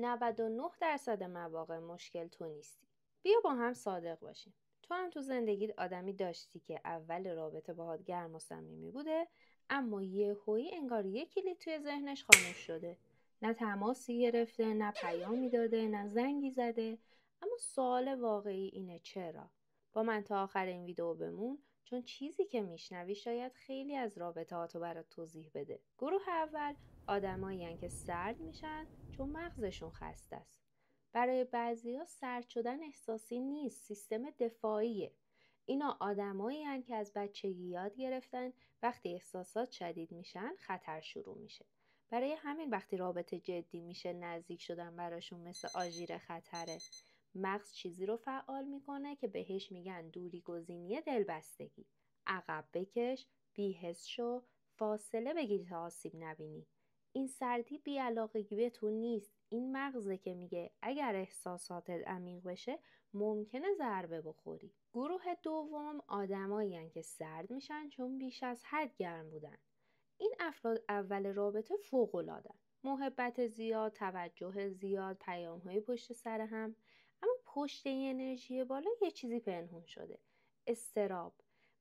99% مواقع مشکل تو نیستی. بیا با هم صادق باشیم. تو هم تو زندگیت آدمی داشتی که اول رابطه باهات گرم و صمیمی بوده، اما یهویی انگار یک کلید توی ذهنش خاموش شده. نه تماسی گرفته، نه پیامی داده، نه زنگی زده. اما سوال واقعی اینه چرا؟ با من تا آخر این ویدیو بمون، چون چیزی که میشنوی شاید خیلی از رابطه‌هاتو برات توضیح بده. گروه اول آدمایین که سرد میشن چون مغزشون خسته است. برای بعضیا سرد شدن احساسی نیست، سیستم دفاعیه. اینا آدمایین که از بچگی یاد گرفتن وقتی احساسات شدید میشن خطر شروع میشه. برای همین وقتی رابطه جدی میشه نزدیک شدن براشون مثل آژیر خطره. مغز چیزی رو فعال میکنه که بهش میگن دوری گزینی دلبستگی. عقب بکش، بی‌حس شو، فاصله بگیر تا آسیب نبینی. این سردی بی‌علاقگی به تو نیست، این مغزه که میگه اگر احساساتت عمیق بشه ممکنه ضربه بخوری. گروه دوم آدمایین که سرد میشن چون بیش از حد گرم بودن. این افراد اول رابطه فوق‌العاده‌ان. محبت زیاد، توجه زیاد، پیام‌های پشت سر هم. اما پشت این انرژی بالا یه چیزی پنهون شده. اضطراب.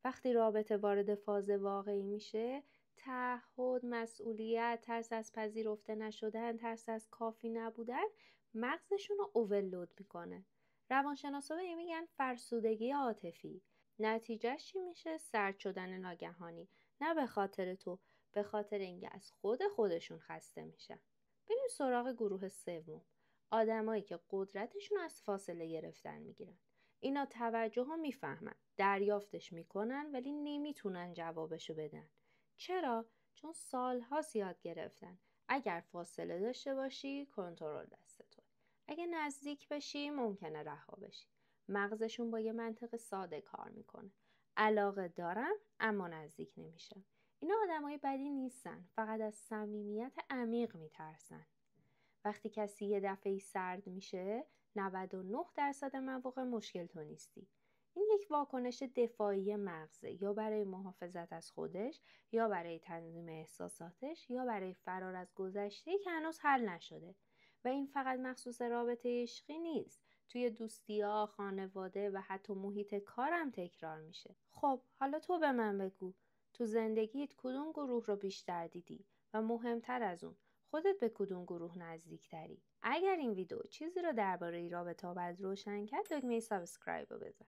وقتی رابطه وارد فاز واقعی میشه، تعهد، مسئولیت، ترس از پذیرفته نشدن، ترس از کافی نبودن مغزشون رو اوورلود میکنه. روانشناسا به این میگن فرسودگی عاطفی. نتیجهش چی میشه؟ سرد شدن ناگهانی. نه به خاطر تو، به خاطر اینکه از خودشون خسته میشن. بریم سراغ گروه سوم. آدمایی که قدرتشون از فاصله گرفتن میگیرن. اینا توجه ها میفهمن، دریافتش میکنن ولی نمیتونن جوابشو بدن. چرا؟ چون سالها یاد گرفتن. اگر فاصله داشته باشی کنترل دست تو. اگه نزدیک بشی ممکنه رها بشی. مغزشون با یه منطق ساده کار میکنه. علاقه دارم اما نزدیک نمیشم. اینا آدمای بدی نیستن، فقط از صمیمیت عمیق میترسن. وقتی کسی یه دفعه سرد میشه 99% مواقع مشکل تو نیستی. این یک واکنش دفاعی مغزه، یا برای محافظت از خودش، یا برای تنظیم احساساتش، یا برای فرار از گذشته که هنوز حل نشده. و این فقط مخصوص رابطه عشقی نیست. توی دوستی‌ها، خانواده و حتی محیط کارم تکرار میشه. خب حالا تو به من بگو، تو زندگیت کدوم گروه رو بیشتر دیدی؟ و مهمتر از اون، خودت به کدوم گروه نزدیکتری؟ اگر این ویدیو چیزی رو درباره رابطه‌ها برات روشن کرد، دکمه سابسکرایب رو بزن.